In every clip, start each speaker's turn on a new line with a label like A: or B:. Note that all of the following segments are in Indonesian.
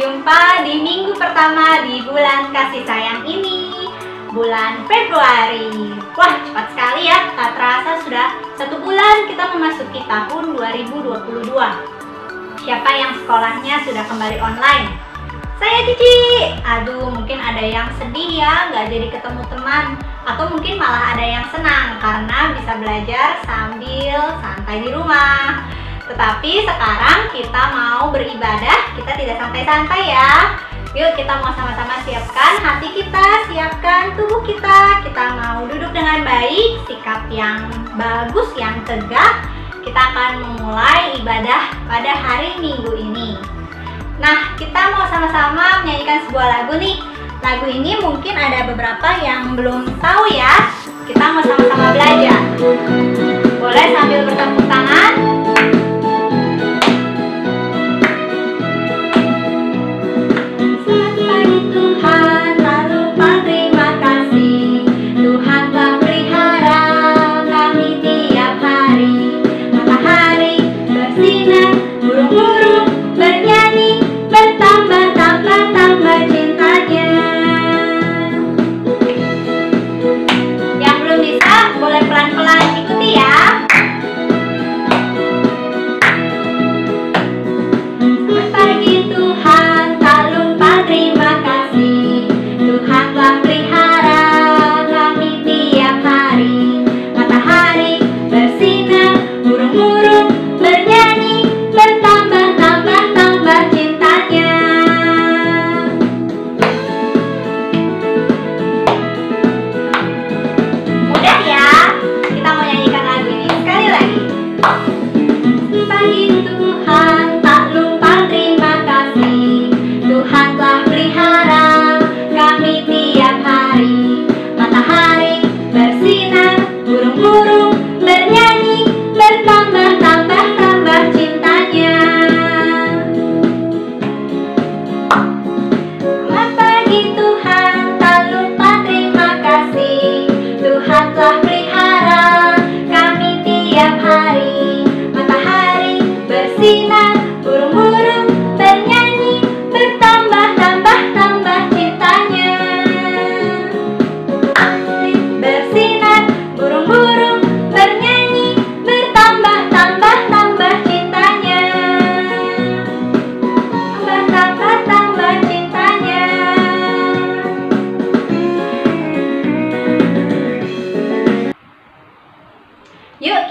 A: berjumpa di minggu pertama di bulan kasih sayang ini, bulan Februari. Wah, cepat sekali ya, tak terasa sudah 1 bulan kita memasuki tahun 2022. Siapa yang sekolahnya sudah kembali online? Saya Cici. Aduh, mungkin ada yang sedih ya, nggak jadi ketemu teman. Atau mungkin malah ada yang senang karena bisa belajar sambil santai di rumah. Tetapi sekarang kita mau beribadah, kita tidak santai-santai ya. Yuk kita mau sama-sama siapkan hati kita, siapkan tubuh kita. Kita mau duduk dengan baik, sikap yang bagus, yang tegak. Kita akan memulai ibadah pada hari Minggu ini. Nah, kita mau sama-sama menyanyikan sebuah lagu nih. Lagu ini mungkin ada beberapa yang belum tahu ya. Kita mau sama-sama belajar. Boleh sambil bertepuk tangan.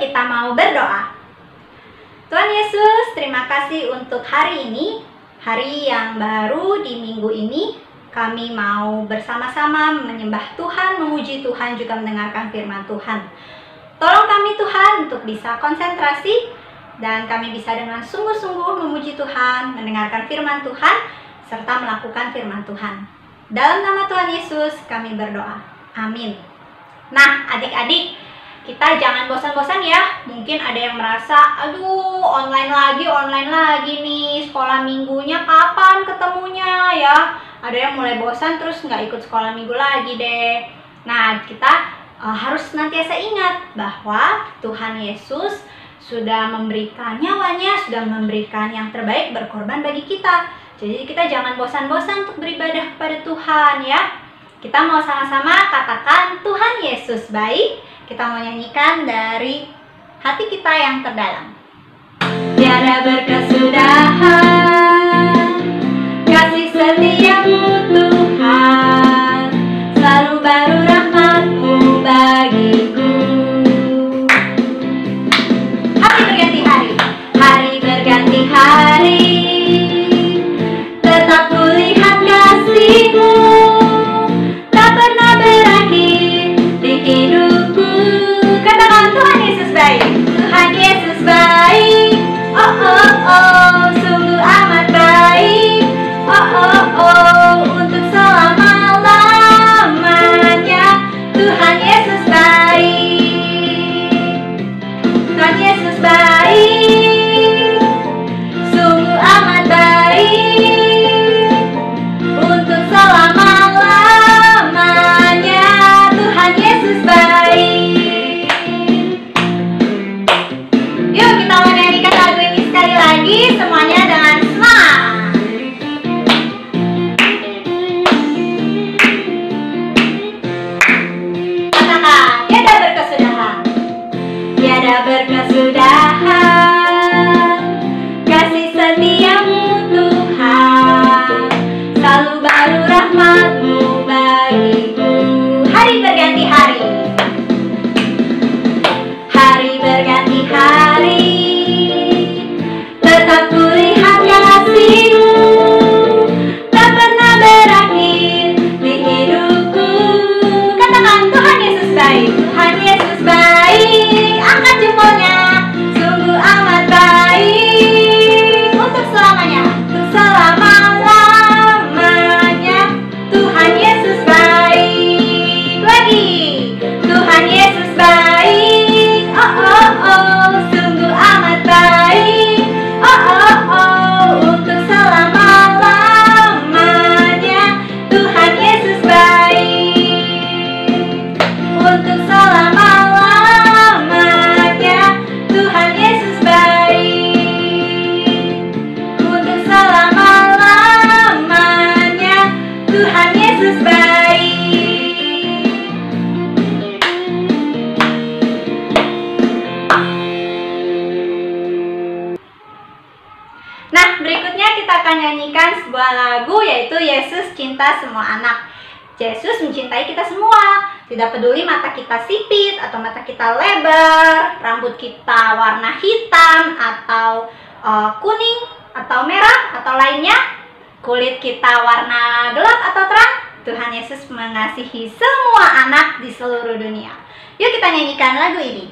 A: Kita mau berdoa. Tuhan Yesus, terima kasih untuk hari ini, hari yang baru di minggu ini. Kami mau bersama-sama menyembah Tuhan, memuji Tuhan, juga mendengarkan firman Tuhan. Tolong kami Tuhan untuk bisa konsentrasi dan kami bisa dengan sungguh-sungguh memuji Tuhan, mendengarkan firman Tuhan, serta melakukan firman Tuhan. Dalam nama Tuhan Yesus kami berdoa. Amin. Nah, adik-adik, kita jangan bosan-bosan ya. Mungkin ada yang merasa, aduh online lagi nih, sekolah minggunya kapan ketemunya ya. Ada yang mulai bosan terus nggak ikut sekolah minggu lagi deh. Nah, kita harus senantiasa ingat bahwa Tuhan Yesus sudah memberikan nyawanya, sudah memberikan yang terbaik, berkorban bagi kita. Jadi kita jangan bosan-bosan untuk beribadah kepada Tuhan ya. Kita mau sama-sama katakan Tuhan Yesus baik. Kita mau nyanyikan dari hati kita yang terdalam. Tiada berkesudahan kasih setiamu Tuhan, selalu baru rahmat-Mu bagiku. Hari berganti hari, hari berganti hari, tetap kulihat kasih-Mu, tak pernah berakhir di hidupku. Katakan Tuhan Yesus baik, Tuhan Yesus baik. Oh oh oh, sungguh lagu, yaitu Yesus cinta semua anak. Yesus mencintai kita semua, tidak peduli mata kita sipit atau mata kita lebar, rambut kita warna hitam atau kuning atau merah atau lainnya, kulit kita warna gelap atau terang. Tuhan Yesus mengasihi semua anak di seluruh dunia. Yuk kita nyanyikan lagu ini.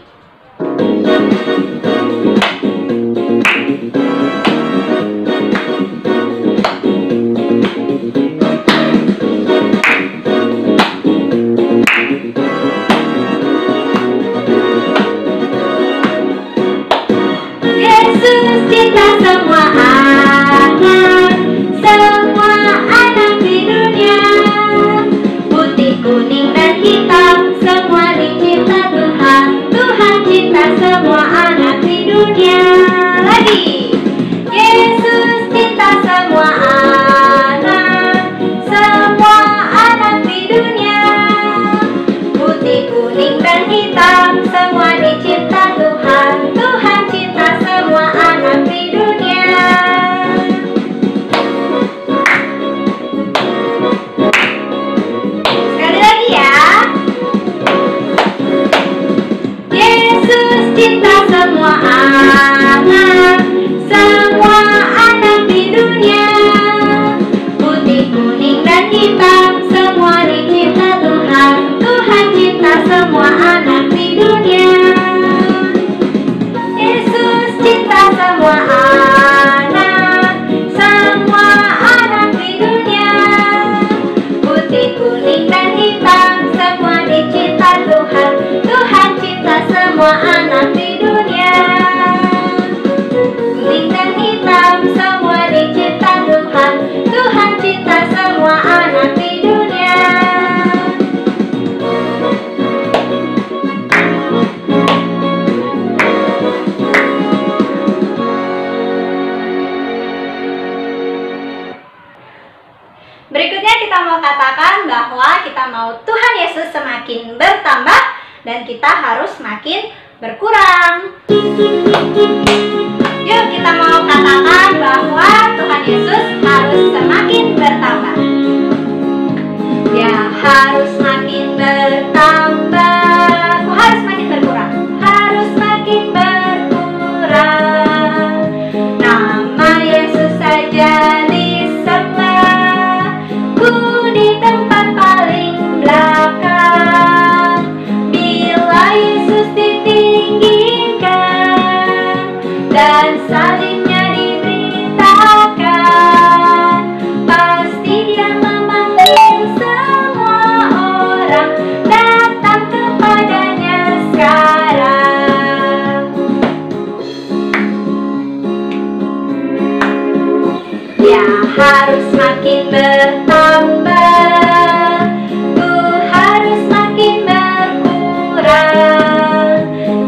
A: Yesus cinta semua anak, semua anak di dunia. Putih, kuning, dan hitam, semua dicipta Tuhan. Tuhan cinta semua anak di dunia. Lagi, Yesus cinta semua anak, semua anak di dunia. Putih, kuning, dan hitam, semua dicipta Tuhan. Tuhan cinta semua anak di dunia. Sekali lagi ya. Yesus cinta semua anak, semua anak di dunia. Putih, kuning, dan hitam, semua dicipta Tuhan. Tuhan cinta semua anak di dunia. Yesus cinta semua anak, semua anak di dunia. Putih, kuning, dan hitam, semua dicipta Tuhan. Tuhan cinta semua anak di dunia. Kuning dan hitam, semua dicipta Tuhan. Tuhan cinta semua anak di dunia. Berikutnya kita mau katakan bahwa kita mau Tuhan Yesus semakin bertambah dan kita harus semakin berkurang. Yuk kita mau katakan bahwa Tuhan Yesus harus semakin bertambah. Dia harus semakin bertambah. Kok harus semakin berkurang? Harus semakin berkurang. Nama Yesus saja disembah. Ku di tempat paling belakang. Bila Yesus ditinggikan dan salibnya diberitakan, pasti Dia memanggil semua orang datang kepadanya sekarang. Dia harus makin bertambah, ku harus makin berkurang.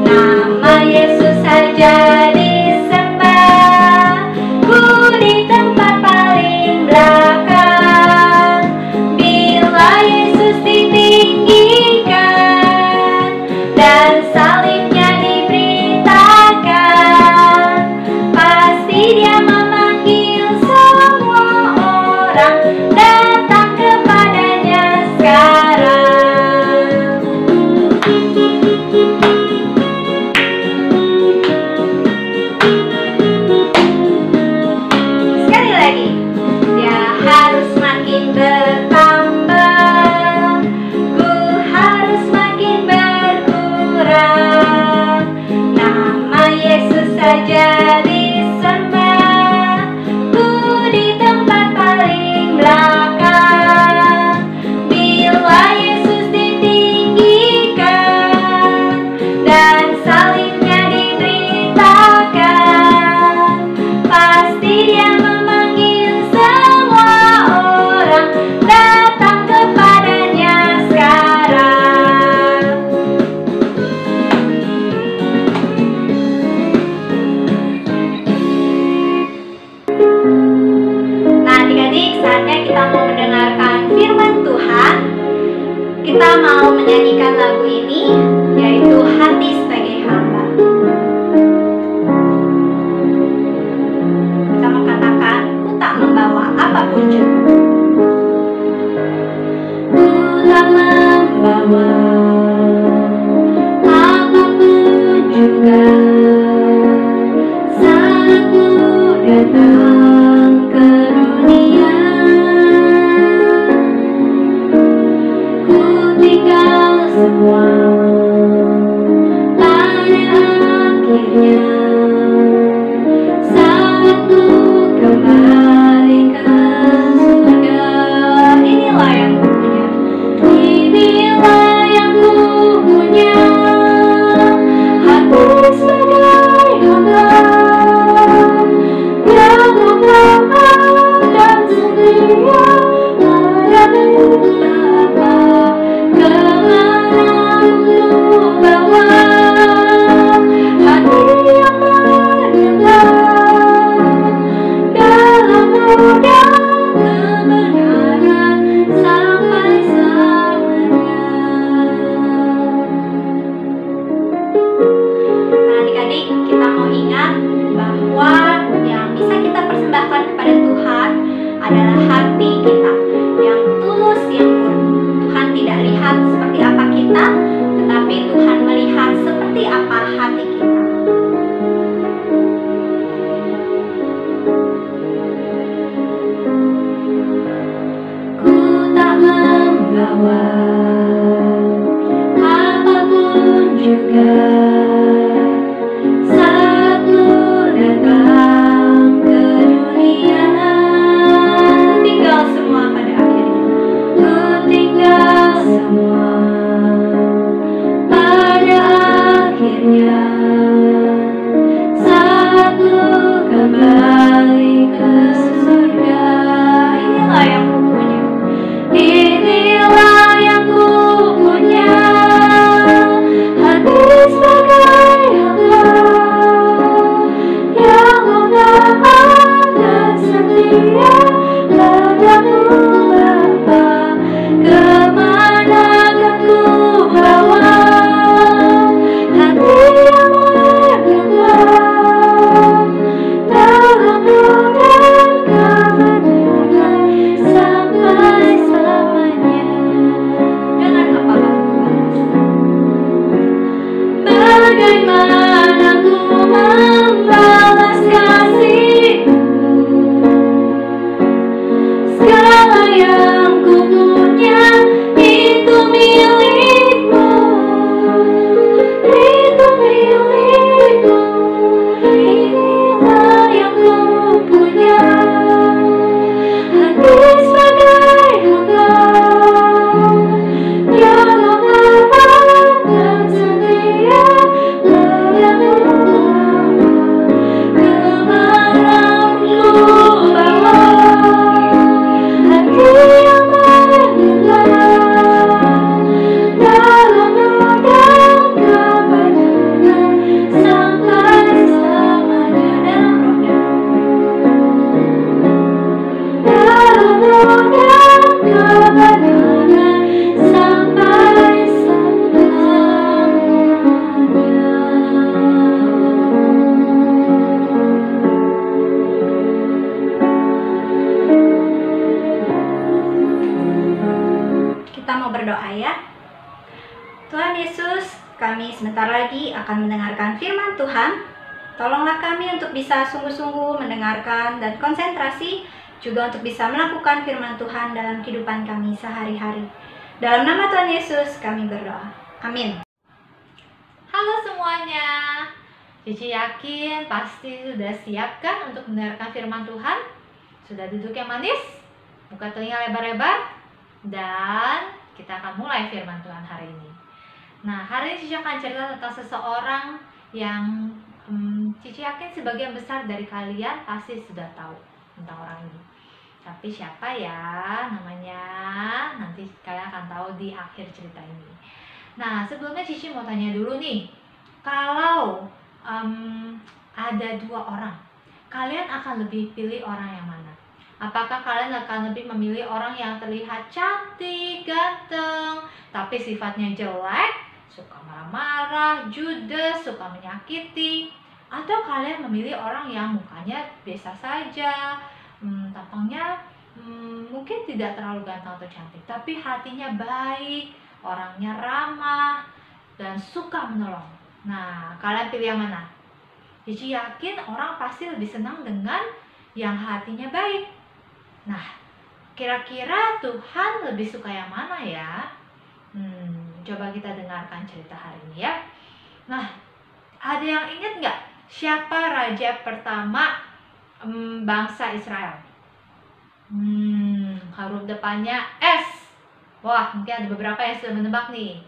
A: Nama Yesus saja disembah, ku di tempat paling belakang. Bila Yesus ditinggikan dan salibnya diberitakan, pasti Dia memanggil semua orang datang kepadanya sekarang. Sekali lagi, Dia harus makin bertambah, ku harus makin berkurang. Nama Yesus saja disembah, ku di tempat paling belakang. Bila Yesus ditinggikan dan salibnya diberitakan, pasti Dia memanggil semua orang datang kepadanya sekarang. Nah adik-adik, saatnya kita mau mendengarkan firman Tuhan. Kita mau menyanyikan lagu ini, yaitu Hati Sebagai Hamba. Kita mau katakan, ku tak membawa apapun juga. Ku tak membawa apapun juga saat ku datang ke dunia. Ku tinggal semua pada akhirnya saat ku kembali ke surga. Inilah yang ku punya, inilah yang ku punya, hati sebagai hamba yang taat dan setia padamu Bapa. Kemana ku bawa hati yang bergetar dalam roda kebenaran sampai selamanya. Nah, adik-adik, kita mau ingat bahwa yang bisa kita persembahkan kepada Tuhan adalah hati kita yang tulus, yang murni. Tuhan tidak lihat seperti apa kita, tetapi Tuhan melihat seperti apa hati kita. Ku tak membawa apapun juga saat ku datang ke dunia. Tinggal semua pada akhirnya. Ku tinggal semua pada akhirnya saat ku kembali ke surga. Inilah yang ku punya, inilah yang ku punya, hati sebagai hamba yang taat dan setia padamu Bapa. Kemana kan ku bawa hati yang bergetar dalam roda kebenaran sampai selamanya. Dengan apa bagaimana ku membalas kasih-Mu? Segala yang ku punya itu milik-Mu, itu milik-Mu. Inilah yang ku punya, hati sebagai hamba yang taat dan setia padamu Bapa. Kemana ku bawa hati yang bergetar dalam roda kebenaran sampai selamanya. Dalam roda kebenaran sampai selamanya. Kita mau berdoa ya. Tuhan Yesus, kami sebentar lagi akan mendengarkan firman Tuhan. Tolonglah kami untuk bisa sungguh-sungguh mendengarkan dan konsentrasi, juga untuk bisa melakukan firman Tuhan dalam kehidupan kami sehari-hari. Dalam nama Tuhan Yesus kami berdoa. Amin.
B: Halo semuanya, Cici yakin pasti sudah siap kan untuk mendengarkan firman Tuhan? Sudah duduk yang manis? Buka telinga lebar-lebar? Dan kita akan mulai firman Tuhan hari ini. Nah, hari ini Cici akan cerita tentang seseorang yang Cici yakin sebagian besar dari kalian pasti sudah tahu tentang orang ini. Tapi siapa ya namanya? Nanti kalian akan tahu di akhir cerita ini. Nah, sebelumnya Cici mau tanya dulu nih. Kalau ada dua orang, kalian akan lebih pilih orang yang mana? Apakah kalian akan lebih memilih orang yang terlihat cantik, ganteng, tapi sifatnya jelek, suka marah-marah, judes, suka menyakiti? Atau kalian memilih orang yang mukanya biasa saja, tampangnya mungkin tidak terlalu ganteng atau cantik, tapi hatinya baik, orangnya ramah, dan suka menolong. Nah, kalian pilih yang mana? Cici yakin orang pasti lebih senang dengan yang hatinya baik. Nah, kira-kira Tuhan lebih suka yang mana ya? Coba kita dengarkan cerita hari ini ya. Nah, ada yang ingat nggak siapa raja pertama bangsa Israel? Huruf depannya S. Wah, mungkin ada beberapa yang sudah menebak nih.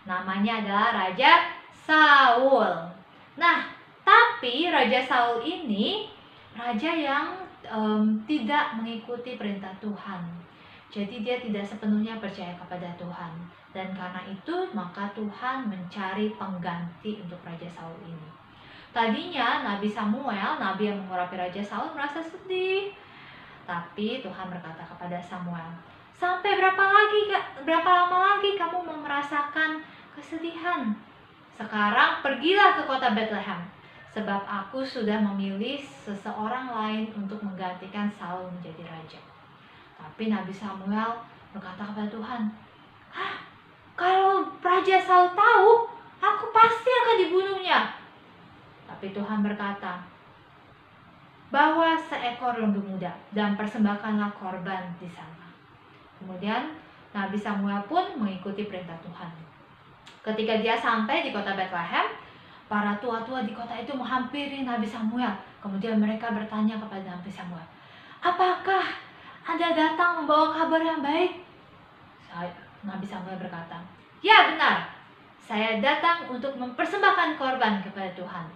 B: Namanya adalah Raja Saul. Nah, tapi Raja Saul ini raja yang tidak mengikuti perintah Tuhan. Jadi dia tidak sepenuhnya percaya kepada Tuhan. Dan karena itu maka Tuhan mencari pengganti untuk Raja Saul ini. Tadinya Nabi Samuel, nabi yang mengurapi Raja Saul, merasa sedih. Tapi Tuhan berkata kepada Samuel, sampai berapa lama lagi kamu mau merasakan kesedihan? Sekarang pergilah ke kota Bethlehem, sebab aku sudah memilih seseorang lain untuk menggantikan Saul menjadi raja. Tapi Nabi Samuel berkata kepada Tuhan, kalau Raja Saul tahu, aku pasti akan dibunuhnya. Tapi Tuhan berkata, bawa seekor lembu muda dan persembahkanlah korban di sana. Kemudian Nabi Samuel pun mengikuti perintah Tuhan. Ketika dia sampai di kota Bethlehem, para tua-tua di kota itu menghampiri Nabi Samuel. Kemudian mereka bertanya kepada Nabi Samuel, apakah Anda datang membawa kabar yang baik? Nabi Samuel berkata, ya benar, saya datang untuk mempersembahkan korban kepada Tuhan.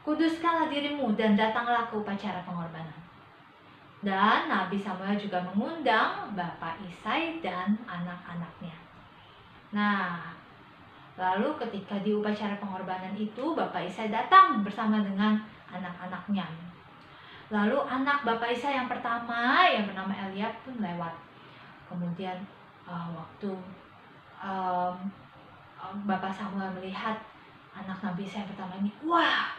B: Kuduskanlah dirimu dan datanglah ke upacara pengorbanan. Dan Nabi Samuel juga mengundang Bapak Isai dan anak-anaknya. Nah, lalu ketika di upacara pengorbanan itu, Bapak Isai datang bersama dengan anak-anaknya. Lalu anak Bapak Isai yang pertama yang bernama Eliab pun lewat. Kemudian waktu Bapak Samuel melihat anak Nabi Isai yang pertama ini, wah,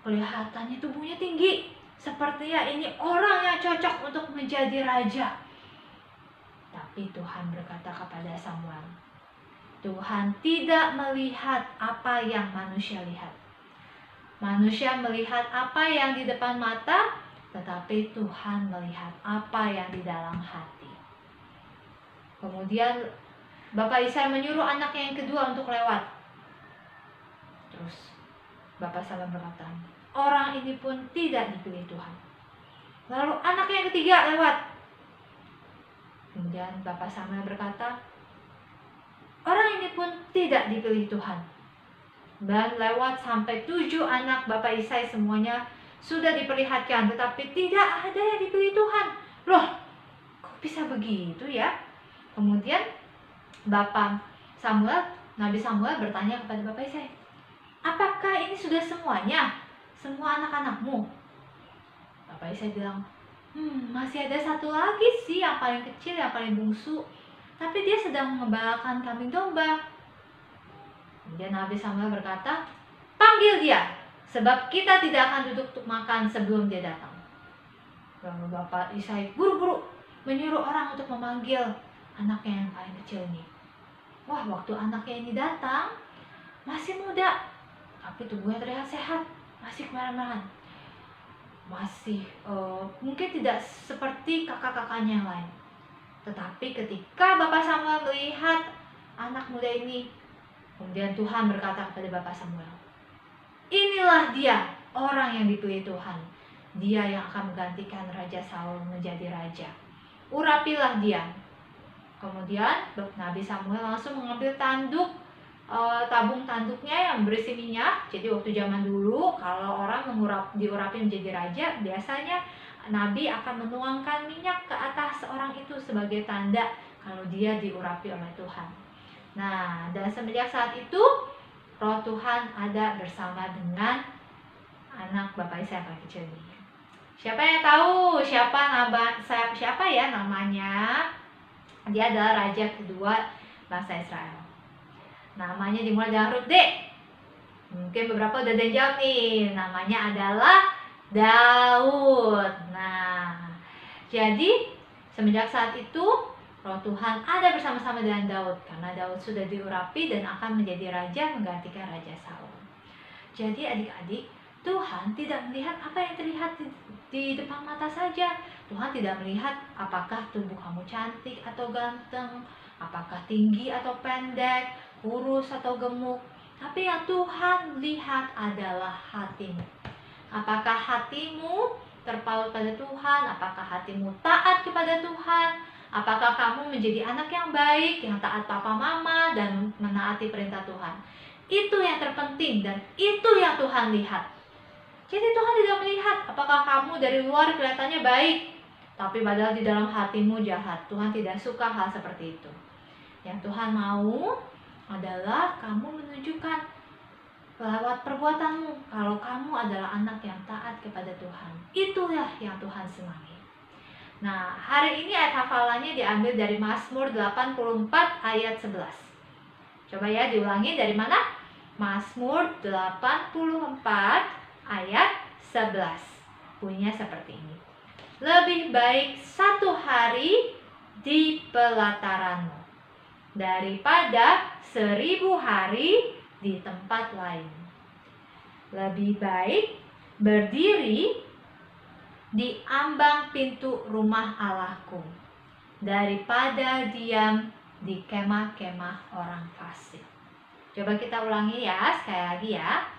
B: kelihatannya tubuhnya tinggi, sepertinya ini orang yang cocok untuk menjadi raja. Tapi Tuhan berkata kepada Samuel, Tuhan tidak melihat apa yang manusia lihat. Manusia melihat apa yang di depan mata, tetapi Tuhan melihat apa yang di dalam hati. Kemudian Bapak Isai menyuruh anaknya yang kedua untuk lewat. Terus Bapak Samuel berkata, orang ini pun tidak dipilih Tuhan. Lalu anaknya yang ketiga lewat. Kemudian Bapak Samuel berkata, orang ini pun tidak dipilih Tuhan. Dan lewat sampai 7 anak Bapak Isai semuanya sudah diperlihatkan, tetapi tidak ada yang dipilih Tuhan. Loh, kok bisa begitu ya? Kemudian Nabi Samuel bertanya kepada Bapak Isai, apakah ini sudah semuanya? Semua anak-anakmu? Bapak Isai bilang, masih ada satu lagi sih yang paling kecil, yang paling bungsu. Tapi dia sedang mengembalakan kambing domba. Kemudian Nabi Samuel berkata, panggil dia, sebab kita tidak akan duduk untuk makan sebelum dia datang. Lalu Bapak Isai buru-buru menyuruh orang untuk memanggil anaknya yang paling kecil ini. Wah, waktu anaknya ini datang, masih muda, tapi tubuhnya terlihat sehat, masih kemerahan-merahan. Masih mungkin tidak seperti kakak-kakaknya yang lain. Tetapi ketika Bapak Samuel melihat anak muda ini, kemudian Tuhan berkata kepada Bapak Samuel, inilah dia orang yang dipilih Tuhan. Dia yang akan menggantikan Raja Saul menjadi raja. Urapilah dia. Kemudian Nabi Samuel langsung mengambil tabung tanduknya yang berisi minyak. Jadi waktu zaman dulu kalau orang diurapi menjadi raja, biasanya Nabi akan menuangkan minyak ke atas orang itu sebagai tanda kalau dia diurapi oleh Tuhan. Nah, dan semenjak saat itu Roh Tuhan ada bersama dengan anak Bapak Isai yang paling kecil ini. Siapa yang tahu siapa ya namanya? Dia adalah raja kedua bangsa Israel. Namanya dimulai dengan huruf D. Mungkin beberapa udah ada yang jawab nih. Namanya adalah Daud. Nah, Jadi semenjak saat itu Roh Tuhan ada bersama-sama dengan Daud karena Daud sudah diurapi dan akan menjadi raja menggantikan Raja Saul. Jadi adik-adik, Tuhan tidak melihat apa yang terlihat di depan mata saja. Tuhan tidak melihat apakah tubuh kamu cantik atau ganteng, apakah tinggi atau pendek, kurus atau gemuk. Tapi yang Tuhan lihat adalah hatimu. Apakah hatimu terpaut pada Tuhan? Apakah hatimu taat kepada Tuhan? Apakah kamu menjadi anak yang baik, yang taat papa mama, dan menaati perintah Tuhan? Itu yang terpenting dan itu yang Tuhan lihat. Jadi Tuhan tidak melihat apakah kamu dari luar kelihatannya baik, tapi padahal di dalam hatimu jahat. Tuhan tidak suka hal seperti itu. Yang Tuhan mau adalah kamu menunjukkan lewat perbuatanmu kalau kamu adalah anak yang taat kepada Tuhan. Itulah yang Tuhan senangi. Nah, hari ini ayat hafalannya diambil dari Mazmur 84 ayat 11. Coba ya diulangi dari mana? Mazmur 84 ayat 11. Bunyinya seperti ini. Lebih baik satu hari di pelataranmu daripada 1000 hari di tempat lain. Lebih baik berdiri di ambang pintu rumah Allahku daripada diam di kemah-kemah orang fasik. Coba kita ulangi ya, sekali lagi ya.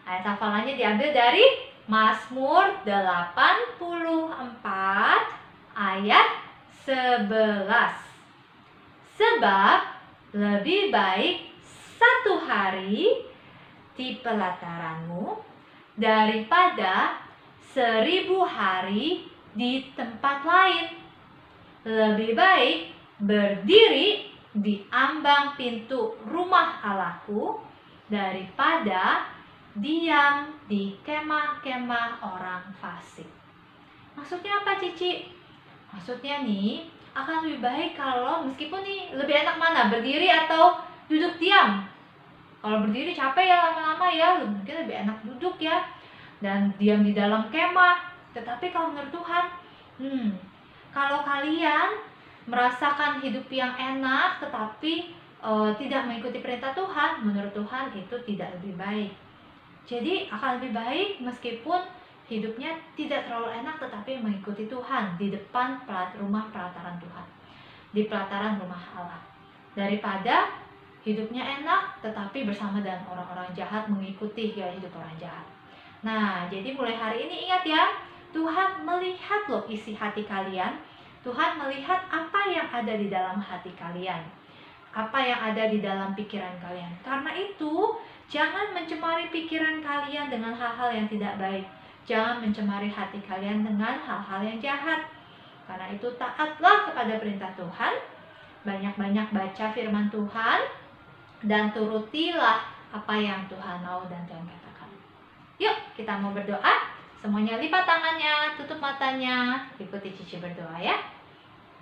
B: Ayat hafalannya diambil dari Mazmur 84 ayat 11. Sebab lebih baik satu hari di pelataranmu daripada 1000 hari di tempat lain. Lebih baik berdiri di ambang pintu rumah Allahku daripada diam di kemah-kemah orang fasik. Maksudnya apa, Cici? Maksudnya nih, akan lebih baik kalau meskipun nih lebih enak mana, berdiri atau duduk diam. Kalau berdiri capek ya lama-lama ya, mungkin lebih enak duduk ya. Dan diam di dalam kemah. Tetapi kalau menurut Tuhan, kalau kalian merasakan hidup yang enak tetapi tidak mengikuti perintah Tuhan, menurut Tuhan itu tidak lebih baik. Jadi akan lebih baik meskipun hidupnya tidak terlalu enak tetapi mengikuti Tuhan di depan rumah pelataran Tuhan, di pelataran rumah Allah, daripada hidupnya enak tetapi bersama dengan orang-orang jahat, mengikuti gaya hidup orang jahat. Nah, jadi mulai hari ini ingat ya, Tuhan melihat loh isi hati kalian. Tuhan melihat apa yang ada di dalam hati kalian, apa yang ada di dalam pikiran kalian. Karena itu, jangan mencemari pikiran kalian dengan hal-hal yang tidak baik. Jangan mencemari hati kalian dengan hal-hal yang jahat. Karena itu, taatlah kepada perintah Tuhan, banyak-banyak baca firman Tuhan, dan turutilah apa yang Tuhan mau dan Tuhan katakan. Yuk, kita mau berdoa. Semuanya lipat tangannya, tutup matanya, ikuti Cici berdoa ya.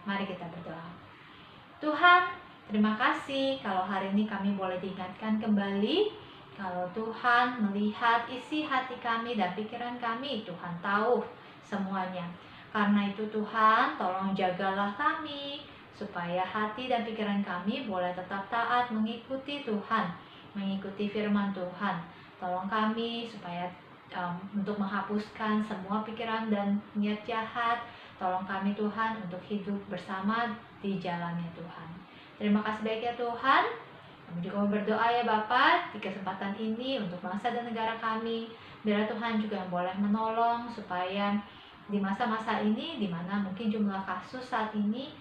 B: Mari kita berdoa. Tuhan, terima kasih kalau hari ini kami boleh diingatkan kembali kalau Tuhan melihat isi hati kami dan pikiran kami. Tuhan tahu semuanya. Karena itu Tuhan, tolong jagalah kami supaya hati dan pikiran kami boleh tetap taat mengikuti Tuhan, mengikuti firman Tuhan. Tolong kami supaya untuk menghapuskan semua pikiran dan niat jahat. Tolong kami Tuhan untuk hidup bersama di jalannya Tuhan. Terima kasih baik ya Tuhan. Kami juga mau berdoa ya Bapa di kesempatan ini untuk bangsa dan negara kami. Biar Tuhan juga yang boleh menolong supaya di masa-masa ini di mana mungkin jumlah kasus saat ini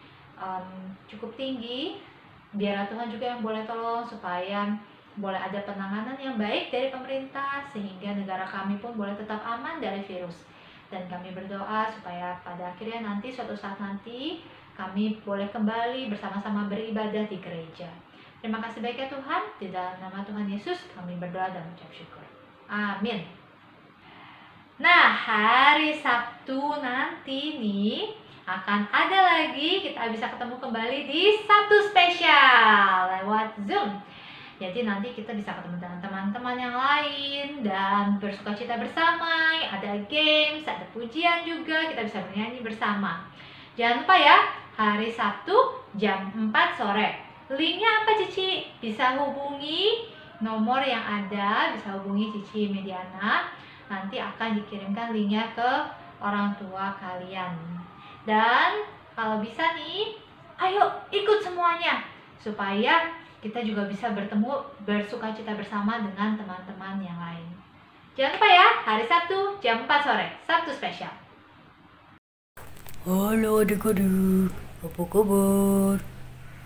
B: cukup tinggi. Biar Tuhan juga yang boleh tolong supaya boleh ada penanganan yang baik dari pemerintah sehingga negara kami pun boleh tetap aman dari virus. Dan kami berdoa supaya pada akhirnya nanti suatu saat nanti kami boleh kembali bersama-sama beribadah di gereja. Terima kasih baik ya Tuhan, di dalam nama Tuhan Yesus kami berdoa dan mengucap syukur. Amin. Nah, hari Sabtu nanti nih akan ada lagi, kita bisa ketemu kembali di Sabtu spesial lewat Zoom. Jadi nanti kita bisa ketemu dengan teman-teman yang lain dan bersukacita bersama, ada games, ada pujian juga, kita bisa bernyanyi bersama. Jangan lupa ya, hari Sabtu jam 4 sore. Linknya apa Cici? Bisa hubungi nomor yang ada, bisa hubungi Cici Mediana. Nanti akan dikirimkan linknya ke orang tua kalian. Dan kalau bisa nih, ayo ikut semuanya supaya kita juga bisa bertemu bersukacita bersama dengan teman-teman yang lain. Jangan lupa ya, hari Sabtu jam 4 sore, Sabtu spesial.
C: Halo adik-adik, apa kabar?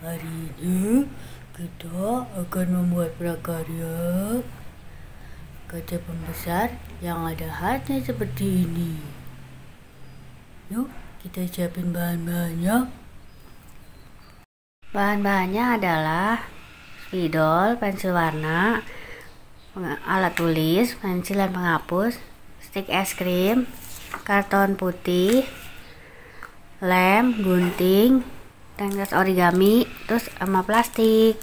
C: Hari ini kita akan membuat prakarya kaca pembesar yang ada hatnya seperti ini. Yuk, kita siapin bahan-bahannya.
D: Bahan-bahannya adalah spidol, pensil warna, alat tulis, pensil dan penghapus, stik es krim, karton putih, lem, gunting, dan kertas origami, terus sama plastik.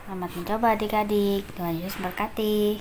D: Selamat mencoba adik-adik. Tuhan Yesus berkati.